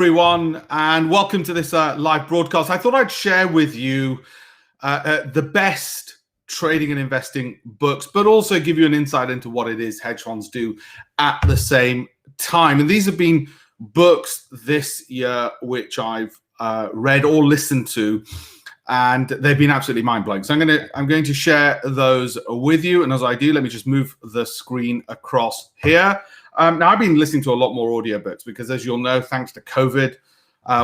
Everyone, and welcome to this live broadcast. I thought I'd share with you the best trading and investing books, but also give you an insight into what it is hedge funds do at the same time. And these have been books this year which I've read or listened to, and they've been absolutely mind-blowing. So I'm going to share those with you. And as I do, let me just move the screen across here. Now, I've been listening to a lot more audiobooks because, as you'll know, thanks to COVID,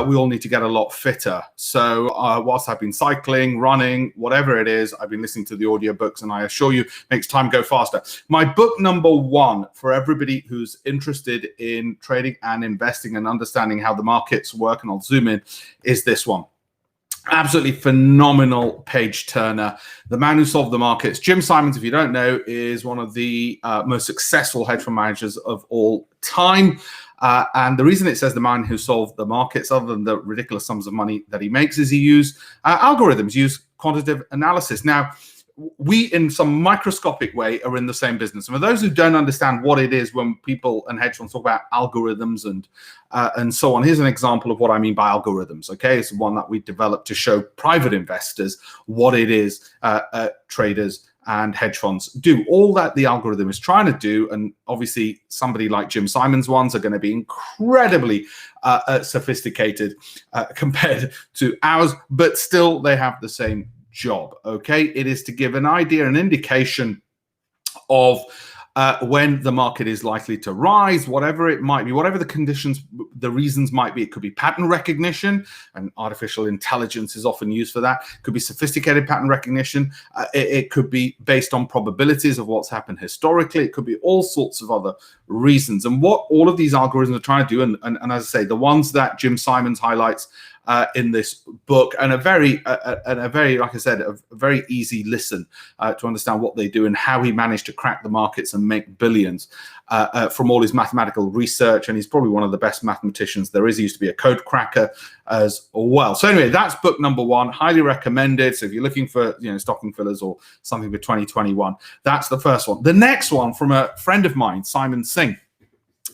we all need to get a lot fitter. So whilst I've been cycling, running, whatever it is, I've been listening to the audiobooks, and I assure you, it makes time go faster. My book number one for everybody who's interested in trading and investing and understanding how the markets work, and I'll zoom in, is this one. Absolutely phenomenal page turner. The man who solved the markets. Jim Simons, if you don't know, is one of the most successful hedge fund managers of all time. And the reason it says the man who solved the markets, other than the ridiculous sums of money that he makes, is he used algorithms, used quantitative analysis. Now, we, in some microscopic way, are in the same business. And for those who don't understand what it is when people and hedge funds talk about algorithms and so on, here's an example of what I mean by algorithms. Okay, it's one that we developed to show private investors what it is traders and hedge funds do. All that the algorithm is trying to do, and obviously somebody like Jim Simons' ones are going to be incredibly sophisticated compared to ours, but still they have the same job. Okay, it is to give an idea, an indication of when the market is likely to rise, whatever it might be, whatever the conditions, the reasons might be. It could be pattern recognition, and artificial intelligence is often used for that. It could be sophisticated pattern recognition. It could be based on probabilities of what's happened historically. It could be all sorts of other reasons. And what all of these algorithms are trying to do, and as I say, the ones that Jim Simons highlights in this book, and a very, like I said, a very easy listen to understand what they do and how he managed to crack the markets and make billions from all his mathematical research. And he's probably one of the best mathematicians there is. He used to be a code cracker as well. So anyway, that's book number one. Highly recommended. So if you're looking for stocking fillers or something for 2021, that's the first one. The next one from a friend of mine, Simon Singh.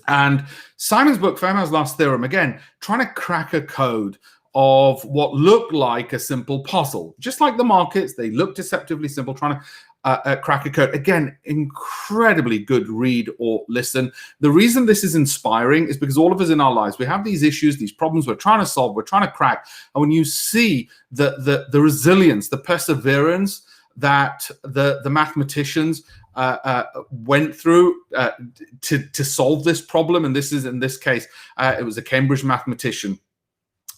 And Simon's book, Fermat's Last Theorem, again, trying to crack a code of what looked like a simple puzzle. Just like the markets, they look deceptively simple, trying to crack a code. Again, incredibly good read or listen. The reason this is inspiring is because all of us in our lives, we have these issues, these problems we're trying to solve, we're trying to crack. And when you see the resilience, the perseverance that the mathematicians went through to solve this problem, and this is, in this case, it was a Cambridge mathematician,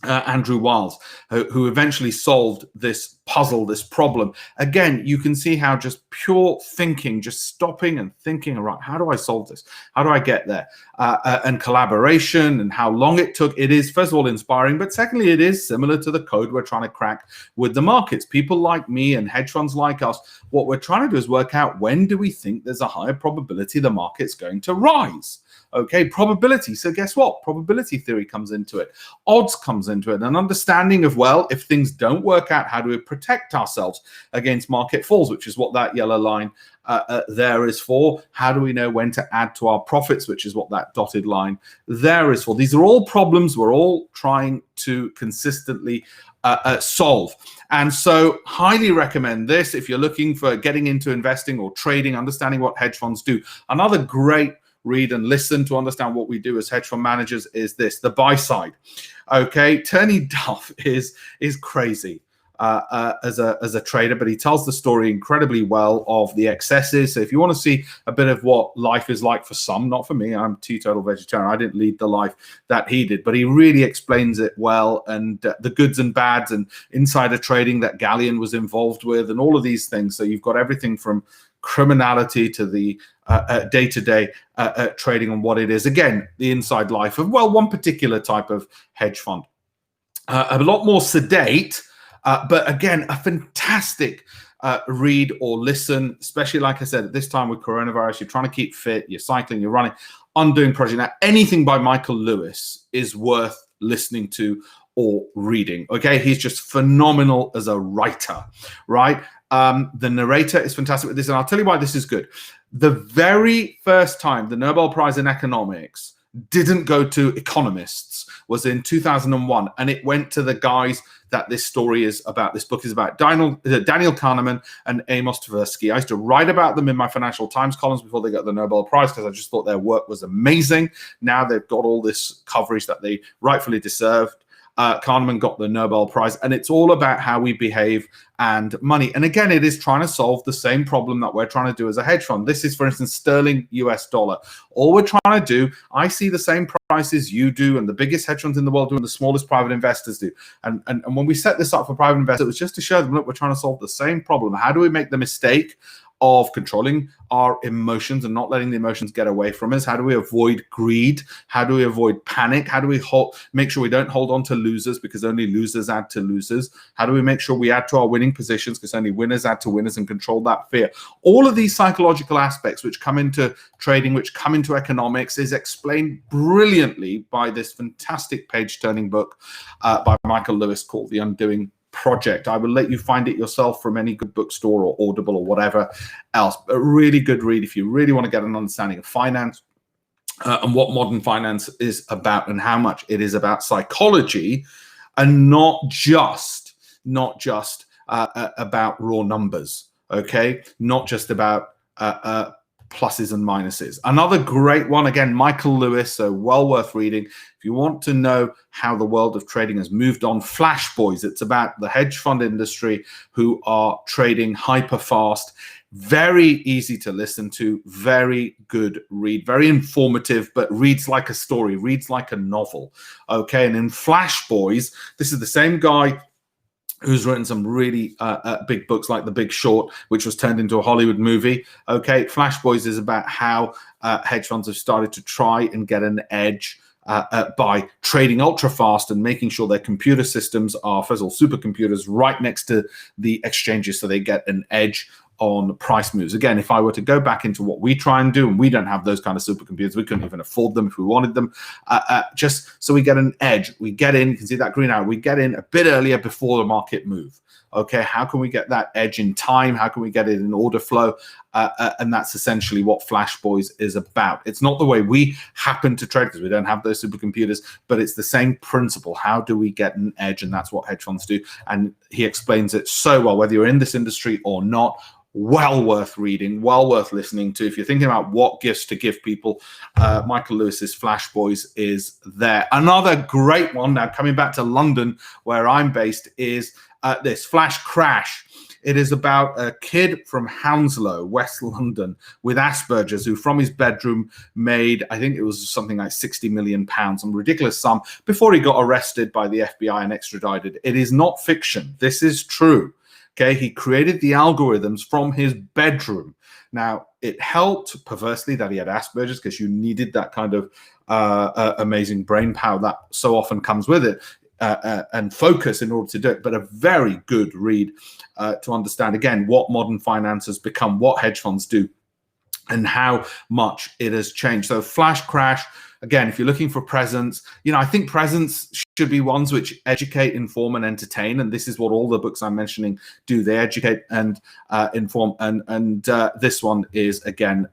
Andrew Wiles, who eventually solved this puzzle, this problem. Again, you can see how just pure thinking, just stopping and thinking, right, how do I solve this? How do I get there? And collaboration and how long it took. It is, first of all, inspiring, but secondly, it is similar to the code we're trying to crack with the markets. People like me and hedge funds like us, what we're trying to do is work out, when do we think there's a higher probability the market's going to rise? Okay, probability. So guess what? Probability theory comes into it. Odds comes into it. An understanding of, well, if things don't work out, how do we protect ourselves against market falls, which is what that yellow line there is for. How do we know when to add to our profits, which is what that dotted line there is for. These are all problems we're all trying to consistently solve. And so highly recommend this if you're looking for getting into investing or trading, understanding what hedge funds do. Another great read and listen to understand what we do as hedge fund managers is this, the buy side. Okay, Tony Duff is crazy as a trader, but he tells the story incredibly well of the excesses. So if you want to see a bit of what life is like for some, not for me, I'm a teetotal vegetarian, I didn't lead the life that he did, but he really explains it well, and the goods and bads and insider trading that Galleon was involved with and all of these things. So you've got everything from criminality to the day-to-day trading and what it is. Again, the inside life of, well, one particular type of hedge fund. A lot more sedate, but again, a fantastic read or listen, especially, like I said, at this time with coronavirus, you're trying to keep fit, you're cycling, you're running, Undoing Project. Now, anything by Michael Lewis is worth listening to or reading. Okay, he's just phenomenal as a writer, right? The narrator is fantastic with this, and I'll tell you why this is good. The very first time the Nobel Prize in Economics didn't go to economists was in 2001, and it went to the guys that this story is about. This book is about Daniel Kahneman and Amos Tversky. I used to write about them in my Financial Times columns before they got the Nobel Prize because I just thought their work was amazing. Now they've got all this coverage that they rightfully deserved. Kahneman got the Nobel Prize, and it's all about how we behave and money. And again, it is trying to solve the same problem that we're trying to do as a hedge fund. This is, for instance, sterling US dollar. All we're trying to do, I see the same prices you do, and the biggest hedge funds in the world do, and the smallest private investors do. And when we set this up for private investors, it was just to show them, look, we're trying to solve the same problem. How do we make the mistake of controlling our emotions and not letting the emotions get away from us? How do we avoid greed? How do we avoid panic? How do we make sure we don't hold on to losers, because only losers add to losers? How do we make sure we add to our winning positions, because only winners add to winners, and control that fear? All of these psychological aspects which come into trading, which come into economics, is explained brilliantly by this fantastic page-turning book by Michael Lewis called The Undoing Project. I will let you find it yourself from any good bookstore or Audible or whatever else. A really good read if you really want to get an understanding of finance and what modern finance is about, and how much it is about psychology and not just about raw numbers. Okay, not just about pluses and minuses. Another great one, again, Michael Lewis, so well worth reading. If you want to know how the world of trading has moved on, Flash Boys. It's about the hedge fund industry who are trading hyper fast. Very easy to listen to, very good read, very informative, but reads like a story, reads like a novel. Okay, and in Flash Boys, this is the same guy who's written some really big books like The Big Short, which was turned into a Hollywood movie. Okay, Flash Boys is about how hedge funds have started to try and get an edge by trading ultra fast and making sure their computer systems are, first of all, supercomputers right next to the exchanges, so they get an edge on price moves. Again, if I were to go back into what we try and do, and we don't have those kind of supercomputers, we couldn't even afford them if we wanted them, just so we get an edge. We get in, you can see that green arrow, we get in a bit earlier before the market move. Okay, how can we get that edge in time? How can we get it in order flow? And that's essentially what Flash Boys is about. It's not the way we happen to trade because we don't have those supercomputers, but it's the same principle. How do we get an edge? And that's what hedge funds do. And he explains it so well, whether you're in this industry or not. Well worth reading, well worth listening to. If you're thinking about what gifts to give people, Michael Lewis's Flash Boys is there. Another great one, now coming back to London, where I'm based, is this Flash Crash. It is about a kid from Hounslow, West London, with Asperger's, who from his bedroom made, I think it was something like £60 million, some ridiculous sum, before he got arrested by the FBI and extradited. It is not fiction. This is true. Okay, he created the algorithms from his bedroom. Now, it helped perversely that he had Asperger's, because you needed that kind of amazing brain power that so often comes with it. And focus in order to do it, but a very good read to understand, again, what modern finance has become, what hedge funds do, and how much it has changed. So Flash Crash, again, if you're looking for presents, I think presents should be ones which educate, inform, and entertain. And this is what all the books I'm mentioning do. They educate and inform. And this one is, again,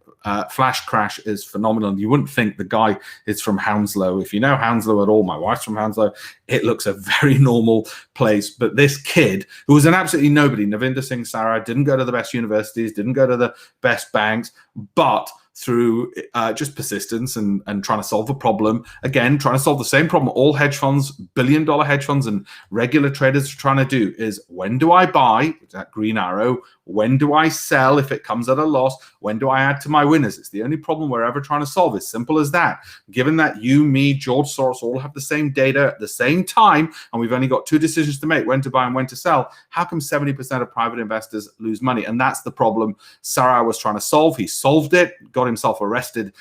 Flash Crash is phenomenal. You wouldn't think the guy is from Hounslow. If you know Hounslow at all, my wife's from Hounslow, it looks a very normal place. But this kid, who was an absolutely nobody, Navinder Singh Sarah, didn't go to the best universities, didn't go to the best banks, but through just persistence and trying to solve a problem, again, trying to solve the same problem all hedge funds, billion-dollar hedge funds and regular traders are trying to do, is when do I buy, that green arrow, when do I sell if it comes at a loss, when do I add to my winners? It's the only problem we're ever trying to solve. It's simple as that. Given that you, me, George Soros all have the same data at the same time, and we've only got two decisions to make, when to buy and when to sell, how come 70% of private investors lose money? And that's the problem Sarah was trying to solve. He solved it, got himself arrested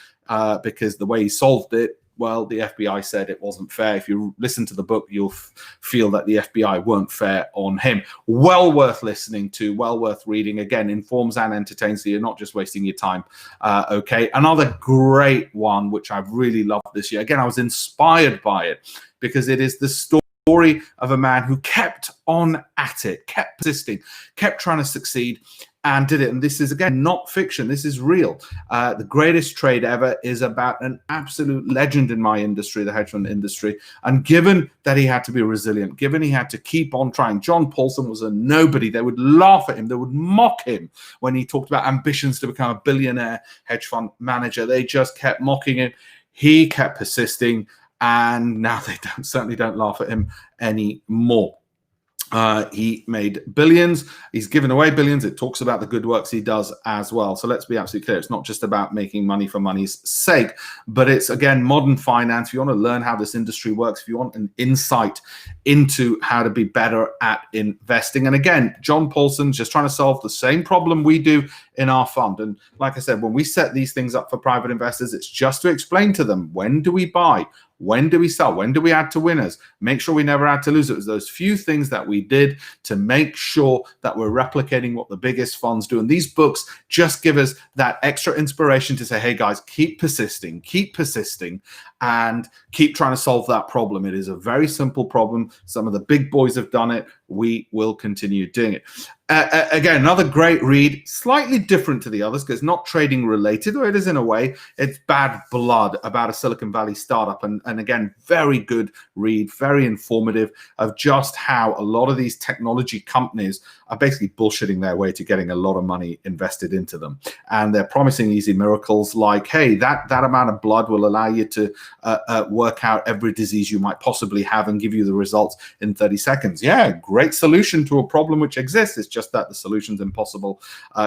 because the way he solved it, well, the FBI said it wasn't fair. If you listen to the book, you'll feel that the FBI weren't fair on him. Well worth listening to, well worth reading. Again, informs and entertains, so you're not just wasting your time. Okay, another great one, which I've really loved this year. Again, I was inspired by it because it is the story of a man who kept on at it, kept persisting, kept trying to succeed. and did it. And this is, again, not fiction. This is real. The greatest trade ever is about an absolute legend in my industry, the hedge fund industry. And given that he had to be resilient, given he had to keep on trying, John Paulson was a nobody. They would laugh at him. They would mock him when he talked about ambitions to become a billionaire hedge fund manager. They just kept mocking him. He kept persisting, and now they certainly don't laugh at him anymore. He made billions. He's given away billions. It talks about the good works he does as well. So let's be absolutely clear. It's not just about making money for money's sake, but it's, again, modern finance. If you want to learn how this industry works, if you want an insight into how to be better at investing. And again, John Paulson's just trying to solve the same problem we do in our fund. And like I said, when we set these things up for private investors, it's just to explain to them, when do we buy? When do we sell? When do we add to winners? Make sure we never add to losers. It was those few things that we did to make sure that we're replicating what the biggest funds do. And these books just give us that extra inspiration to say, hey, guys, keep persisting, and keep trying to solve that problem. It is a very simple problem. Some of the big boys have done it. We will continue doing it. Again, another great read, slightly different to the others because it's not trading related, or it is in a way. It's Bad Blood, about a Silicon Valley startup. And again, very good read, very informative of just how a lot of these technology companies are basically bullshitting their way to getting a lot of money invested into them. And they're promising easy miracles like, hey, that amount of blood will allow you to work out every disease you might possibly have and give you the results in 30 seconds. Yeah, great solution to a problem which exists. It's just that the solution's impossible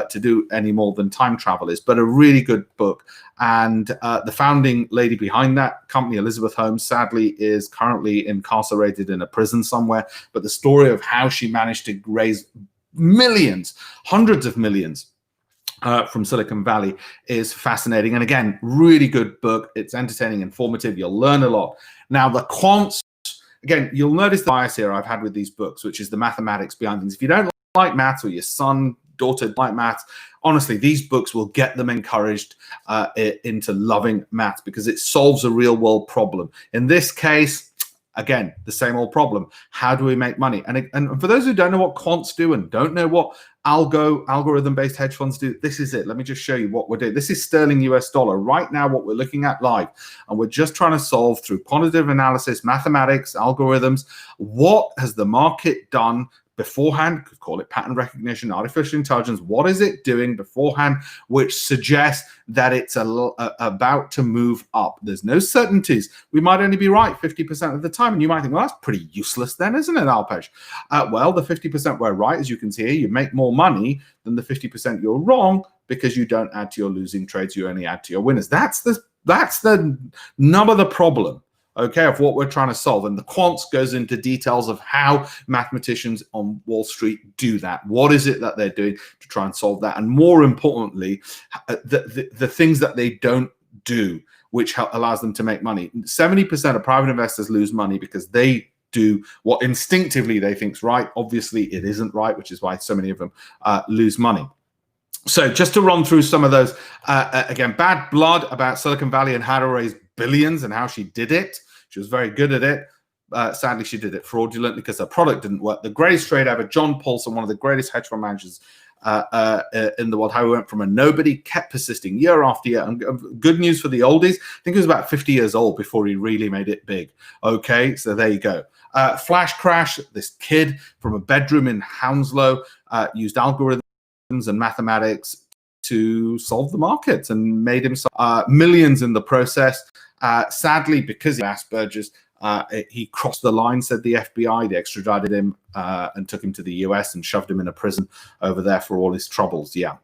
to do any more than time travel is. But a really good book. And the founding lady behind that company, Elizabeth Holmes, sadly is currently incarcerated in a prison somewhere. But the story of how she managed to raise millions, hundreds of millions from Silicon Valley is fascinating. And again, really good book. It's entertaining, informative. You'll learn a lot. Now, the quants, again, you'll notice the bias here I've had with these books, which is the mathematics behind things. If you don't like maths, or your son, daughter like maths, honestly, these books will get them encouraged into loving maths because it solves a real world problem. In this case, again, the same old problem. How do we make money? And for those who don't know what quants do and don't know what algorithm-based hedge funds do, this is it. Let me just show you what we're doing. This is sterling US dollar. Right now, what we're looking at live, and we're just trying to solve through quantitative analysis, mathematics, algorithms, what has the market done beforehand? Could call it pattern recognition, artificial intelligence. What is it doing beforehand which suggests that it's about to move up? There's no certainties. We might only be right 50% of the time. And you might think, well, that's pretty useless then, isn't it, Alpesh? Well, the 50% we're right, as you can see here, you make more money than the 50% you're wrong because you don't add to your losing trades. You only add to your winners. That's the nub of the problem, okay, of what we're trying to solve. And the quants goes into details of how mathematicians on Wall Street do that. What is it that they're doing to try and solve that? And more importantly, the things that they don't do, which allows them to make money. 70% of private investors lose money because they do what instinctively they think is right. Obviously, it isn't right, which is why so many of them lose money. So just to run through some of those, again, Bad Blood, about Silicon Valley and how to raise billions and how she did it. She was very good at it. Sadly, she did it fraudulently because her product didn't work. The greatest trade ever, John Paulson, one of the greatest hedge fund managers in the world, how he went from a nobody, kept persisting year after year. And good news for the oldies, I think he was about 50 years old before he really made it big. Okay, so there you go. Flash crash, this kid from a bedroom in Hounslow used algorithms and mathematics to solve the markets and made himself millions in the process. Sadly, because of Asperger's, he crossed the line, said the FBI. They extradited him and took him to the US and shoved him in a prison over there for all his troubles. Yeah.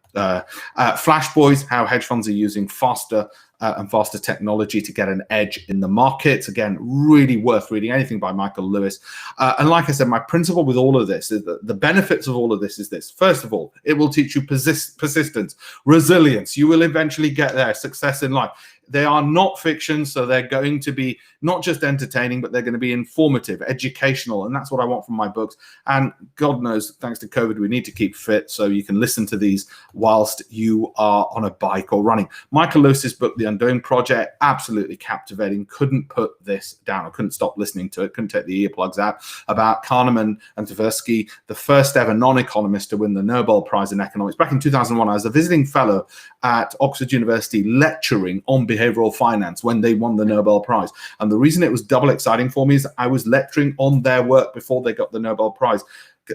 Flash Boys, how hedge funds are using faster and faster technology to get an edge in the markets. Again, really worth reading. Anything by Michael Lewis. And like I said, my principle with all of this is that the benefits of all of this is this. First of all, it will teach you persistence, resilience. You will eventually get there, success in life. they are not fiction, so they're going to be not just entertaining, but they're going to be informative, educational, and that's what I want from my books. And God knows, thanks to COVID, we need to keep fit, so you can listen to these whilst you are on a bike or running. Michael Lewis's book, The Undoing Project, absolutely captivating. Couldn't put this down. I couldn't stop listening to it. Couldn't take the earplugs out. About Kahneman and Tversky, the first ever non-economist to win the Nobel Prize in economics. Back in 2001, I was a visiting fellow at Oxford University lecturing on behavioral finance when they won the Nobel Prize. And the reason it was double exciting for me is I was lecturing on their work before they got the Nobel Prize,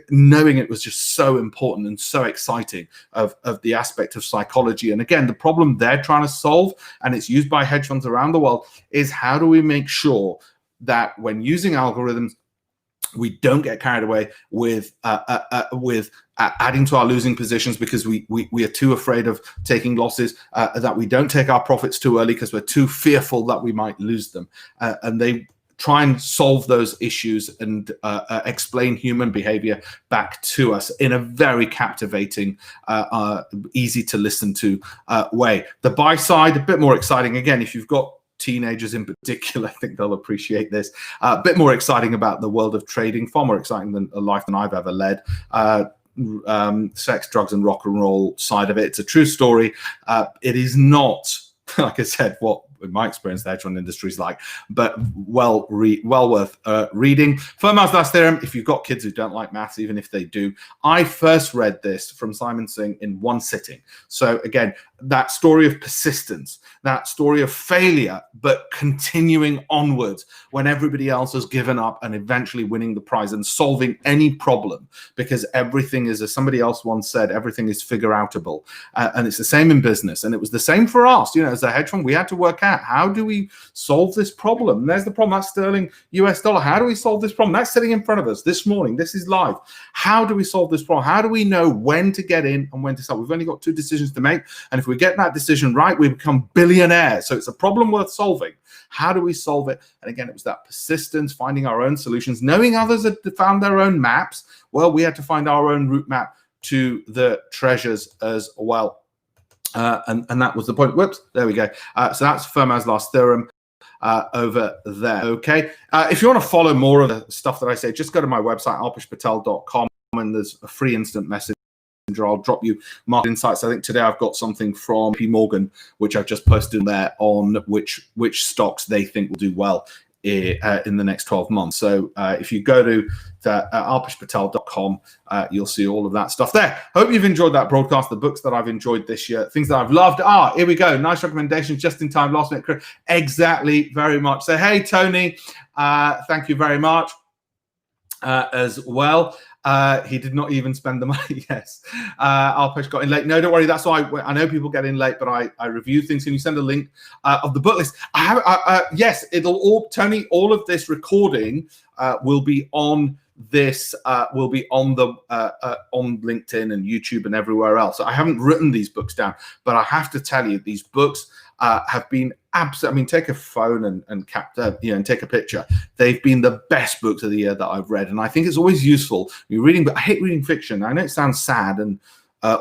knowing it was just so important and so exciting of the aspect of psychology. And again, the problem they're trying to solve, and it's used by hedge funds around the world, is how do we make sure that when using algorithms, we don't get carried away with adding to our losing positions because we are too afraid of taking losses, that we don't take our profits too early because we're too fearful that we might lose them. And they try and solve those issues and explain human behavior back to us in a very captivating, easy to listen to way. The buy side, a bit more exciting. Again, if you've got teenagers in particular, I think they'll appreciate this. A bit more exciting about the world of trading, far more exciting than a life than I've ever led. Sex, drugs, and rock and roll side of it. It's a true story. It is not, like I said, what in my experience the hedge fund industry is like, but well worth reading. Fermat's Last Theorem, if you've got kids who don't like maths, even if they do. I first read this from Simon Singh in one sitting. So again, that story of persistence, that story of failure, but continuing onwards when everybody else has given up and eventually winning the prize and solving any problem, because everything is, as somebody else once said, everything is figure outable. And it's the same in business. And it was the same for us, as a hedge fund. We had to work out, how do we solve this problem? And there's the problem, that's sterling US dollar. How do we solve this problem? That's sitting in front of us this morning. This is live. How do we solve this problem? How do we know when to get in and when to sell? We've only got two decisions to make. And if we get that decision right, we become billionaires. So it's a problem worth solving. How do we solve it? And again, it was that persistence, finding our own solutions, knowing others had found their own maps. Well, we had to find our own route map to the treasures as well. And that was the point. Whoops, there we go. So that's Fermat's Last Theorem over there. Okay. If you want to follow more of the stuff that I say, just go to my website, alpeshpatel.com, and there's a free instant message. I'll drop you market insights. I think today I've got something from P. Morgan, which I've just posted there on which stocks they think will do well in the next 12 months. So if you go to alpeshpatel.com, you'll see all of that stuff there. Hope you've enjoyed that broadcast. The books that I've enjoyed this year, things that I've loved. Here we go. Nice recommendations, just in time, last minute. Exactly, very much. So, hey, Tony, thank you very much as well. He did not even spend the money. Yes. Alpesh got in late. No, don't worry. That's why I know people get in late, but I review things. Can you send a link of the book list? Yes, it'll all, Tony, all of this recording will be on this, will be on the on LinkedIn and YouTube and everywhere else. So I haven't written these books down, but I have to tell you, these books have been absolutely, I mean, take a phone and capture, and take a picture. They've been the best books of the year that I've read. And I think it's always useful. You're reading, but I hate reading fiction. I know it sounds sad and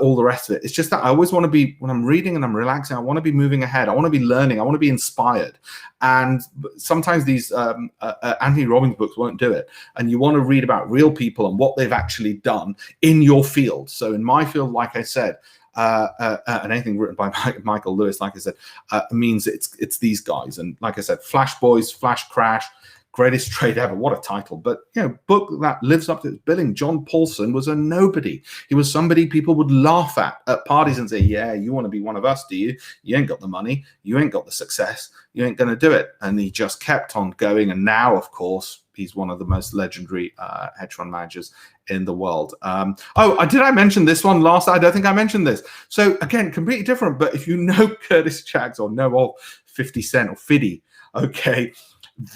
all the rest of it. It's just that I always want to be, when I'm reading and I'm relaxing, I want to be moving ahead. I want to be learning. I want to be inspired. And sometimes these Anthony Robbins books won't do it. And you want to read about real people and what they've actually done in your field. So in my field, like I said, and anything written by Michael Lewis, like I said, means it's these guys. And like I said, Flash Boys, Flash Crash, greatest trade ever. What a title. But, book that lives up to its billing. John Paulson was a nobody. He was somebody people would laugh at parties and say, yeah, you want to be one of us, do you? You ain't got the money. You ain't got the success. You ain't going to do it. And he just kept on going. And now, of course, he's one of the most legendary hedge fund managers in the world. Did I mention this one last? I don't think I mentioned this. So again, completely different. But if you know Curtis Chaggs or know of 50 Cent or Fiddy, okay,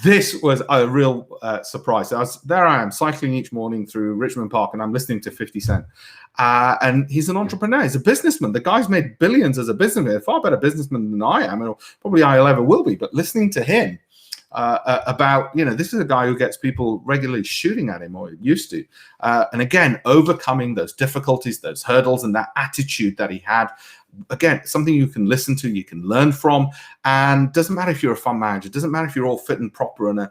this was a real surprise. There I am cycling each morning through Richmond Park, and I'm listening to 50 Cent. And he's an entrepreneur. He's a businessman. The guy's made billions as a businessman, a far better businessman than I am, and probably I ever will be. But listening to him, about, this is a guy who gets people regularly shooting at him, or used to. And again, overcoming those difficulties, those hurdles, and that attitude that he had. Again, something you can listen to, you can learn from, and doesn't matter if you're a fund manager, doesn't matter if you're all fit and proper and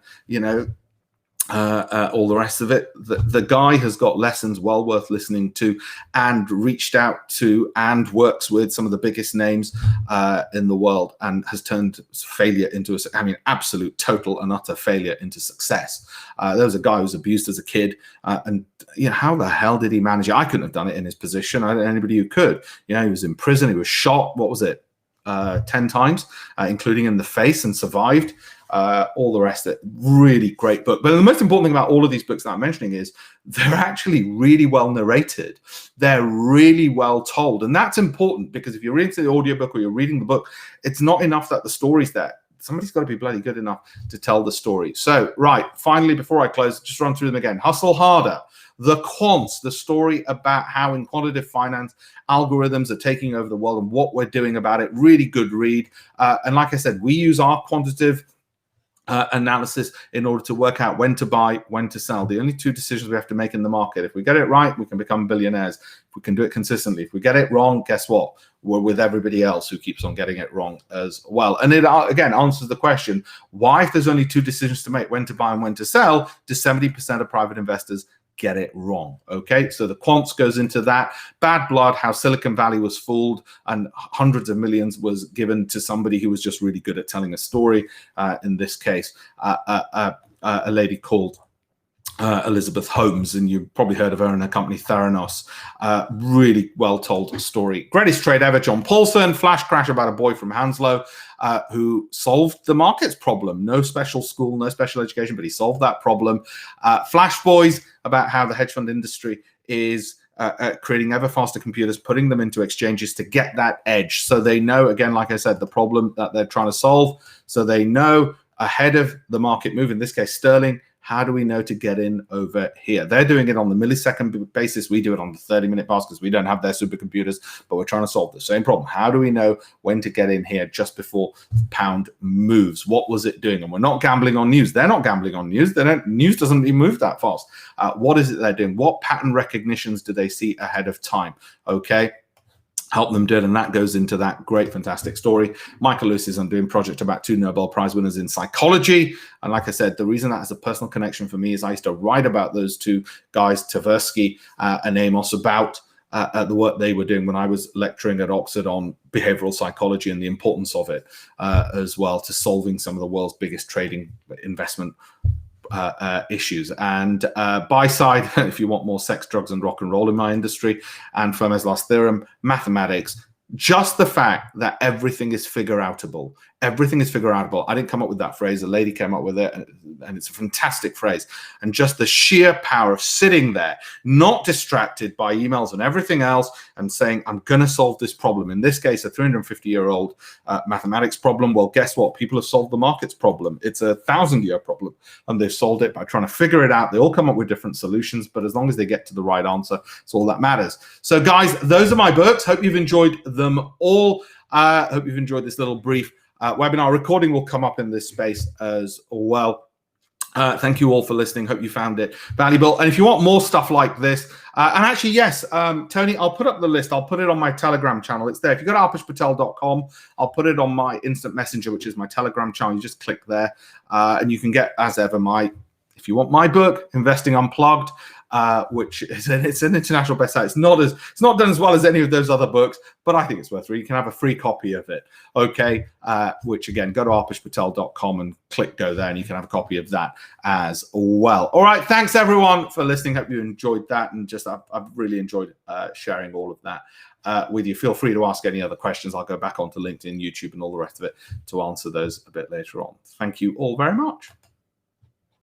all the rest of it. The guy has got lessons well worth listening to, and reached out to and works with some of the biggest names in the world, and has turned failure into absolute total and utter failure into success. There was a guy who was abused as a kid, and how the hell did he manage it? I couldn't have done it in his position. I don't know anybody who could. He was in prison. He was shot. What was it? 10 times, including in the face, and survived. All the rest of it. Really great book. But the most important thing about all of these books that I'm mentioning is they're actually really well narrated. They're really well told. And that's important, because if you're reading the audiobook or you're reading the book, it's not enough that the story's there. Somebody's got to be bloody good enough to tell the story. So, right, finally, before I close, just run through them again. Hustle Harder, The Quants, the story about how in quantitative finance, algorithms are taking over the world and what we're doing about it. Really good read. And like I said, we use our quantitative analysis in order to work out when to buy, when to sell. The only two decisions we have to make in the market. If we get it right, we can become billionaires. If we can do it consistently. If we get it wrong, guess what? We're with everybody else who keeps on getting it wrong as well. And it again answers the question, why, if there's only two decisions to make, when to buy and when to sell, do 70% of private investors get it wrong? Okay, so the Quants goes into that. Bad Blood, how Silicon Valley was fooled and hundreds of millions was given to somebody who was just really good at telling a story. In this case, a lady called Elizabeth Holmes, and you've probably heard of her and her company Theranos. Really well told story. Greatest Trade Ever, John Paulson. Flash Crash, about a boy from Hounslow who solved the markets problem. No special school, no special education, but he solved that problem. Flash Boys, about how the hedge fund industry is creating ever faster computers, putting them into exchanges to get that edge. So they know, again, like I said, the problem that they're trying to solve. So they know ahead of the market move, in this case, sterling, how do we know to get in over here? They're doing it on the millisecond basis. We do it on the 30-minute bars because we don't have their supercomputers, but we're trying to solve the same problem. How do we know when to get in here just before the pound moves? What was it doing? And we're not gambling on news. They're not gambling on news. News doesn't even move that fast. What is it they're doing? What pattern recognitions do they see ahead of time? Okay. Help them do it, and that goes into that great, fantastic story. Michael Lewis is on doing project about 2 Nobel Prize winners in psychology, and like I said, the reason that has a personal connection for me is I used to write about those two guys, Tversky and Amos, about the work they were doing when I was lecturing at Oxford on behavioral psychology and the importance of it as well to solving some of the world's biggest trading investment issues. And buy side, if you want more sex, drugs, and rock and roll in my industry, and Fermat's Last Theorem, mathematics. Just the fact that everything is figure outable. Everything is figure outable. I didn't come up with that phrase. A lady came up with it, and it's a fantastic phrase. And just the sheer power of sitting there, not distracted by emails and everything else, and saying, I'm going to solve this problem. In this case, a 350-year-old mathematics problem. Well, guess what? People have solved the markets problem. It's a 1,000-year problem, and they've solved it by trying to figure it out. They all come up with different solutions, but as long as they get to the right answer, it's all that matters. So, guys, those are my books. Hope you've enjoyed them all. Hope you've enjoyed this little brief webinar. Recording will come up in this space as well. Thank you all for listening. Hope you found it valuable. And if you want more stuff like this, and actually, yes, Tony, I'll put up the list. I'll put it on my Telegram channel. It's there. If you go to alpeshpatel.com, I'll put it on my instant messenger, which is my Telegram channel. You just click there, and you can get, as ever, if you want my book, Investing Unplugged, which is it's an international bestseller. It's not done as well as any of those other books, but I think it's worth reading. You can have a free copy of it. Okay, which again, go to alpeshpatel.com and click go there, and you can have a copy of that as well. All right, thanks everyone for listening. Hope you enjoyed that, and I've really enjoyed sharing all of that with you. Feel free to ask any other questions. I'll go back onto LinkedIn, YouTube, and all the rest of it to answer those a bit later on. Thank you all very much.